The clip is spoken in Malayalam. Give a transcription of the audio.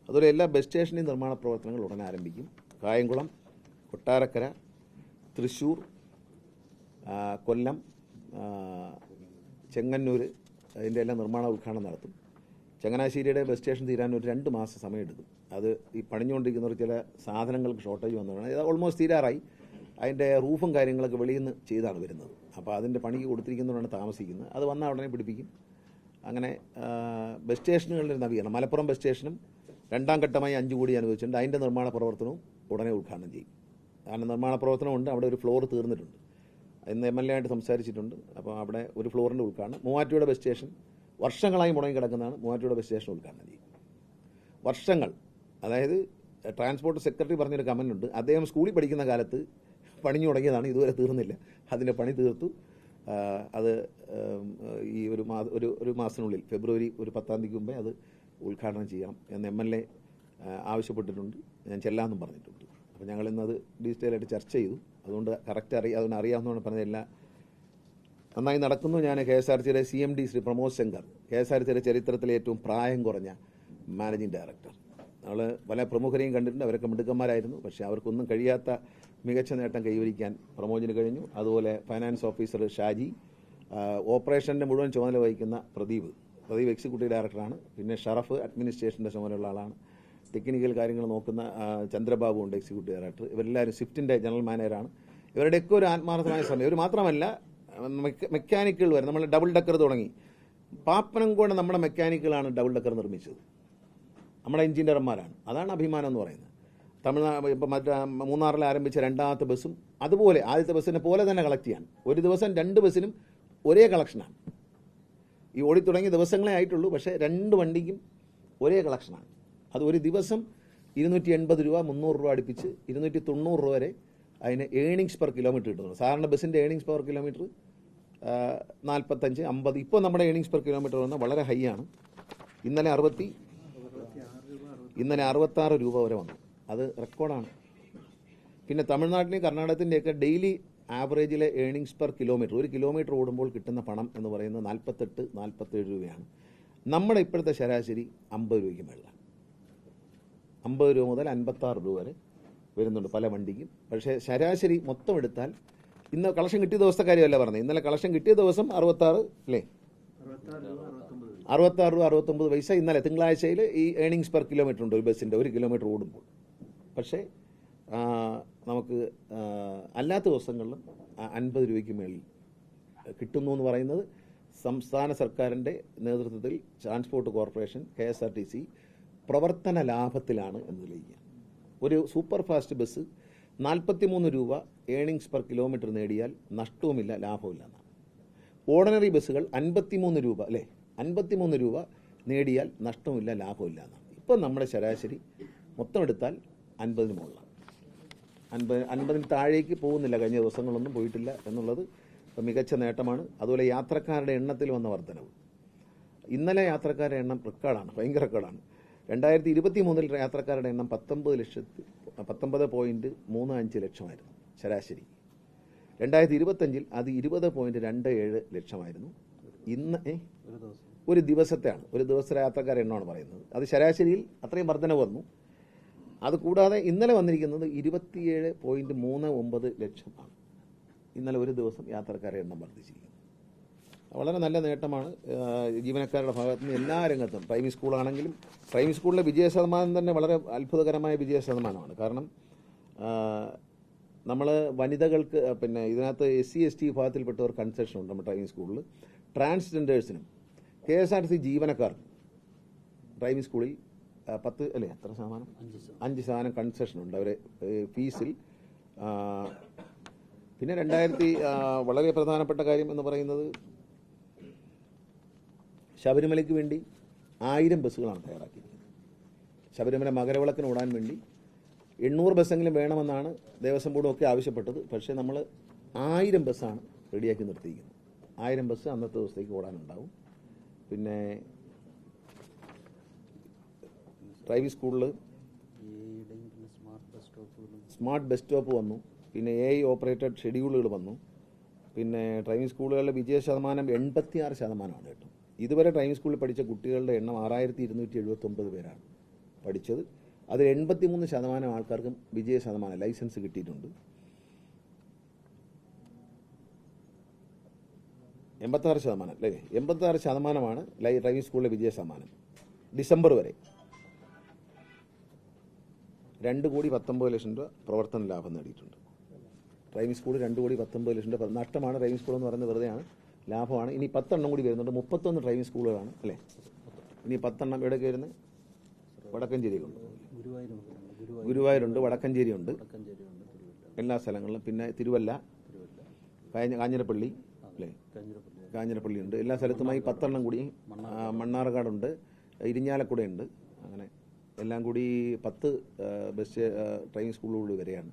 അതുപോലെ എല്ലാ ബസ് സ്റ്റേഷൻ്റെയും നിർമ്മാണ പ്രവർത്തനങ്ങൾ ഉടനെ ആരംഭിക്കും. കായംകുളം, കൊട്ടാരക്കര, തൃശ്ശൂർ, കൊല്ലം, ചെങ്ങന്നൂർ അതിൻ്റെ എല്ലാം നിർമ്മാണ ഉദ്ഘാടനം നടത്തും. ചങ്ങനാശ്ശേരിയുടെ ബസ് സ്റ്റേഷൻ തീരാൻ ഒരു 2 മാസം സമയമെടുക്കും. അത് ഈ പണിഞ്ഞുകൊണ്ടിരിക്കുന്നവർ ചില സാധനങ്ങൾക്ക് ഷോർട്ടേജ് വന്നതാണ്. ഇത് ഓൾമോസ്റ്റ് തീരാറായി. അതിൻ്റെ റൂഫും കാര്യങ്ങളൊക്കെ വെളിയിൽ നിന്ന് ചെയ്താണ് വരുന്നത്. അപ്പോൾ അതിൻ്റെ പണിക്ക് കൊടുത്തിരിക്കുന്നതുകൊണ്ടാണ് താമസിക്കുന്നത്. അത് വന്നാൽ ഉടനെ പിടിപ്പിക്കും. അങ്ങനെ ബസ് സ്റ്റേഷനുകളുടെ നവീകരണം, മലപ്പുറം ബസ് സ്റ്റേഷനും 2ാം ഘട്ടമായി 5 കോടി അനുവദിച്ചിട്ടുണ്ട്. അതിൻ്റെ നിർമ്മാണ പ്രവർത്തനവും ഉടനെ ഉദ്ഘാടനം ചെയ്യും. കാരണം നിർമ്മാണ പ്രവർത്തനമുണ്ട്. അവിടെ ഒരു ഫ്ലോർ തീർന്നിട്ടുണ്ട്. ഇന്ന് MLA ആയിട്ട് സംസാരിച്ചിട്ടുണ്ട്. അപ്പോൾ അവിടെ ഒരു ഫ്ലോറിൻ്റെ ഉദ്ഘാടനം. മൂവാറ്റുപുഴ ബസ് സ്റ്റേഷൻ വർഷങ്ങളായി മുടങ്ങി കിടക്കുന്നതാണ്. മൂവാറ്റുപുഴ ബസ് സ്റ്റേഷൻ ഉദ്ഘാടനം ചെയ്യും. വർഷങ്ങൾ, അതായത് ട്രാൻസ്പോർട്ട് സെക്രട്ടറി പറഞ്ഞൊരു കമൻ്റ് ഉണ്ട്. അദ്ദേഹം സ്കൂളിൽ പഠിക്കുന്ന കാലത്ത് പണിഞ്ഞു തുടങ്ങിയതാണ്, ഇതുവരെ തീർന്നില്ല. അതിൻ്റെ പണി തീർത്തു. അത് ഈ ഒരു മാസത്തിനുള്ളിൽ ഫെബ്രുവരി 10 തീയതിക്ക് മുമ്പേ അത് ഉദ്ഘാടനം ചെയ്യണം എന്ന് MLA ആവശ്യപ്പെട്ടിട്ടുണ്ട്. ഞാൻ ചെല്ലാമെന്നും പറഞ്ഞിട്ടുണ്ട്. അപ്പോൾ ഞങ്ങളിന്നത് ഡീറ്റെയിലായിട്ട് ചർച്ച ചെയ്തു. അതുകൊണ്ട് കറക്റ്റ് അതുകൊണ്ട് അറിയാവുന്നതാണ് പറഞ്ഞത്. എല്ലാം നന്നായി നടക്കുന്നു. ഞാൻ KSRTCയുടെ CMD ശ്രീ പ്രമോദ് ശങ്കർ, KSRTCയുടെ ചരിത്രത്തിലെ ഏറ്റവും പ്രായം കുറഞ്ഞ മാനേജിംഗ് ഡയറക്ടർ. നമ്മൾ പല പ്രമുഖരെയും കണ്ടിട്ടുണ്ട്. അവരൊക്കെ മിടുക്കന്മാരായിരുന്നു. പക്ഷേ അവർക്കൊന്നും കഴിയാത്ത മികച്ച നേട്ടം കൈവരിക്കാൻ പ്രമോദിന് കഴിഞ്ഞു. അതുപോലെ ഫൈനാൻസ് ഓഫീസർ ഷാജി, ഓപ്പറേഷൻ്റെ മുഴുവൻ ചുമതല വഹിക്കുന്ന പ്രദീപ് എക്സിക്യൂട്ടീവ് ഡയറക്ടറാണ്. പിന്നെ ഷറഫ് അഡ്മിനിസ്ട്രേഷൻ്റെ ചുമതലയുള്ള ആളാണ്. ടെക്നിക്കൽ കാര്യങ്ങൾ നോക്കുന്ന ചന്ദ്രബാബു ഉണ്ട്, എക്സിക്യൂട്ടീവ് ഡയറക്ടർ. ഇവരെല്ലാവരും സ്വിഫ്റ്റിൻ്റെ ജനറൽ മാനേജറാണ്. ഇവരുടെയൊക്കെ ഒരു ആത്മാർത്ഥമായ സമയം. ഇവർ മാത്രമല്ല, മെക്കാനിക്കുകൾ വരെ നമ്മൾ ഡബിൾ ഡക്കർ തുടങ്ങി. പാപ്പനംകോട് നമ്മുടെ മെക്കാനിക്കുകളാണ് ഡബിൾ ഡക്കർ നിർമ്മിച്ചത്. നമ്മുടെ എഞ്ചിനീയർമാരാണ്. അതാണ് അഭിമാനം എന്ന് പറയുന്നത്. തമിഴ്നാട് ഇപ്പം മൂന്നാറിൽ ആരംഭിച്ച 2ാമത്തെ ബസ്സും അതുപോലെ ആദ്യത്തെ ബസ്സിനെ പോലെ തന്നെ കളക്ട് ചെയ്യാൻ. ഒരു ദിവസം 2 ബസ്സിനും ഒരേ കളക്ഷനാണ്. ഈ ഓടിത്തുടങ്ങിയ ദിവസങ്ങളെ ആയിട്ടുള്ളൂ. പക്ഷേ 2 വണ്ടിക്കും ഒരേ കളക്ഷനാണ്. അത് ഒരു ദിവസം 280 രൂപ, 300 രൂപ അടുപ്പിച്ച് 290 രൂപ വരെ അതിന് ഏണിങ്സ് പെർ കിലോമീറ്റർ കിട്ടുന്നു. സാധാരണ ബസ്സിൻ്റെ ഏണിങ്സ് പെർ കിലോമീറ്റർ 45, 50. ഇപ്പോൾ നമ്മുടെ ഏണിങ്സ് പെർ കിലോമീറ്റർ വന്നാൽ വളരെ ഹൈ ആണ്. ഇന്നലെ 66 രൂപ വരെ വന്നു. അത് റെക്കോർഡാണ്. പിന്നെ തമിഴ്നാട്ടിലെയും കർണാടകത്തിൻ്റെയൊക്കെ ഡെയിലി ആവറേജിലെ ഏണിങ്സ് പെർ കിലോമീറ്റർ, ഒരു കിലോമീറ്റർ ഓടുമ്പോൾ കിട്ടുന്ന പണം എന്ന് പറയുന്നത് 48-47 രൂപയാണ്. നമ്മുടെ ഇപ്പോഴത്തെ ശരാശരി 50 രൂപയ്ക്ക് മേളിലാണ്. 50 രൂപ മുതൽ 56 രൂപ വരെ വരുന്നുണ്ട് പല വണ്ടിക്കും. പക്ഷേ ശരാശരി മൊത്തം എടുത്താൽ, ഇന്ന് കളക്ഷൻ കിട്ടിയ ദിവസത്തെ കാര്യമല്ല പറഞ്ഞത്, ഇന്നലെ കളക്ഷൻ കിട്ടിയ ദിവസം 66 അല്ലേ, 66 രൂപ 69 പൈസ ഇന്നലെ തിങ്കളാഴ്ചയിൽ ഈ ഏണിങ്സ് പെർ കിലോമീറ്റർ ഉണ്ട് ഒരു ബസ്സിൻ്റെ, 1 കിലോമീറ്റർ ഓടുമ്പോൾ. പക്ഷേ നമുക്ക് അല്ലാത്ത ദിവസങ്ങളിലും 50 രൂപയ്ക്ക് മേളിൽ കിട്ടുന്നു എന്ന് പറയുന്നത് സംസ്ഥാന സർക്കാരിൻ്റെ നേതൃത്വത്തിൽ ട്രാൻസ്പോർട്ട് കോർപ്പറേഷൻ KSRTC പ്രവർത്തന ലാഭത്തിലാണ് എന്ന് തെളിയിക്കുക. ഒരു സൂപ്പർ ഫാസ്റ്റ് ബസ് 43 രൂപ ഏണിങ്സ് പെർ കിലോമീറ്റർ നേടിയാൽ നഷ്ടവുമില്ല, ലാഭവുമില്ല എന്നാണ്. ഓർഡിനറി ബസ്സുകൾ 53 രൂപ അല്ലേ, 53 രൂപ നേടിയാൽ നഷ്ടവുമില്ല, ലാഭവുമില്ല എന്നാണ്. ഇപ്പം നമ്മുടെ ശരാശരി മൊത്തം എടുത്താൽ 50-ന് മുകളിലാണ്. 50-ന് താഴേക്ക് പോകുന്നില്ല. കഴിഞ്ഞ ദിവസങ്ങളൊന്നും പോയിട്ടില്ല എന്നുള്ളത് മികച്ച നേട്ടമാണ്. അതുപോലെ യാത്രക്കാരുടെ എണ്ണത്തിൽ വന്ന വർധനവ്. ഇന്നലെ യാത്രക്കാരുടെ എണ്ണം റെക്കോർഡാണ്, ഭയങ്കര റെക്കോർഡാണ്. 2023 യാത്രക്കാരുടെ എണ്ണം 19.35 ലക്ഷമായിരുന്നു ശരാശരി. 2025 അത് 20.27 ലക്ഷമായിരുന്നു. ഇന്ന് ഒരു ദിവസത്തെയാണ്, ഒരു ദിവസത്തെ യാത്രക്കാരുടെ എണ്ണമാണ് പറയുന്നത്. അത് ശരാശരിയിൽ അത്രയും വർധന വന്നു. അതുകൂടാതെ ഇന്നലെ വന്നിരിക്കുന്നത് 27.39 ലക്ഷമാണ്. ഇന്നലെ ഒരു ദിവസം യാത്രക്കാരുടെ എണ്ണം വർദ്ധിച്ചിരിക്കുന്നു. വളരെ നല്ല നേട്ടമാണ് ജീവനക്കാരുടെ ഭാഗത്തു നിന്ന് എല്ലാ രംഗത്തും. പ്രൈമറി സ്കൂളാണെങ്കിലും പ്രൈമറി സ്കൂളിലെ വിജയശതമാനം തന്നെ വളരെ അത്ഭുതകരമായ വിജയശതമാനമാണ്. കാരണം നമ്മൾ വനിതകൾക്ക്, പിന്നെ ഇതിനകത്ത് SC/ST വിഭാഗത്തിൽപ്പെട്ടവർ കൺസെഷൻ ഉണ്ട് നമ്മുടെ പ്രൈമറി സ്കൂളിൽ. ട്രാൻസ്ജെൻഡേഴ്സിനും KSRTC ജീവനക്കാർക്കും പ്രൈമറി സ്കൂളിൽ 10 അല്ലേ, എത്ര ശതമാനം, 5% കൺസെഷൻ ഉണ്ട് അവരെ ഫീസിൽ. പിന്നെ വളരെ പ്രധാനപ്പെട്ട കാര്യം എന്ന് പറയുന്നത്, ശബരിമലയ്ക്ക് വേണ്ടി 1000 ബസ്സുകളാണ് തയ്യാറാക്കിയിരിക്കുന്നത്. ശബരിമല മകരവിളക്കിന് ഓടാൻ വേണ്ടി 800 ബസ്സെങ്കിലും വേണമെന്നാണ് ദേവസ്വം ബോർഡും ഒക്കെ ആവശ്യപ്പെട്ടത്. പക്ഷേ നമ്മൾ 1000 ബസ്സാണ് റെഡിയാക്കി നിർത്തിയിരിക്കുന്നത്. 1000 ബസ് അന്നത്തെ ദിവസത്തേക്ക് ഓടാനുണ്ടാവും. പിന്നെ പ്രൈവറ്റ് സ്കൂളിൽ സ്മാർട്ട് ബസ് സ്റ്റോപ്പ് വന്നു. പിന്നെ AI ഓപ്പറേറ്റഡ് ഷെഡ്യൂളുകൾ വന്നു. പിന്നെ ഡ്രൈവിംഗ് സ്കൂളുകളുടെ വിജയശതമാനം 86% കേട്ടോ. ഇതുവരെ ഡ്രൈവിംഗ് സ്കൂളിൽ പഠിച്ച കുട്ടികളുടെ എണ്ണം 6279 പേരാണ്. പഠിച്ചത്. അതിൽ 83% ആൾക്കാർക്കും വിജയ ശതമാനം ലൈസൻസ് കിട്ടിയിട്ടുണ്ട്. 86% അല്ലേ, 86% ഡ്രൈവിംഗ് സ്കൂളിലെ വിജയ ശതമാനം ഡിസംബർ വരെ. 2,19,00,000 രൂപ പ്രവർത്തന ലാഭം നേടിയിട്ടുണ്ട്. ഡ്രൈവിംഗ് സ്കൂൾ 2,19,00,000 രൂപ നഷ്ടമാണ്. ഡ്രൈവിംഗ് സ്കൂൾ എന്ന് പറയുന്നത് വെറുതെയാണ്, ലാഭമാണ്. ഇനി 10 എണ്ണം കൂടി വരുന്നുണ്ട്. 31 ഡ്രൈവിംഗ് സ്കൂളുകളാണ് അല്ലേ. ഇനി 10 എണ്ണം എവിടെയൊക്കെ വരുന്നത്? വടക്കഞ്ചേരിയിലുണ്ട്, ഗുരുവായൂരുണ്ട്, വടക്കഞ്ചേരിയുണ്ട്, എല്ലാ സ്ഥലങ്ങളിലും. പിന്നെ തിരുവല്ല, കാഞ്ഞിരപ്പള്ളി അല്ലേ, കാഞ്ഞിരപ്പള്ളിയുണ്ട്. എല്ലാ സ്ഥലത്തുമായി 10 എണ്ണം കൂടി. മണ്ണാർക്കാടുണ്ട്, ഇരിഞ്ഞാലക്കുടയുണ്ട്. അങ്ങനെ എല്ലാം കൂടി 10 ബെസ്റ്റ് ഡ്രൈവിംഗ് സ്കൂളുകൾ വരെയാണ്.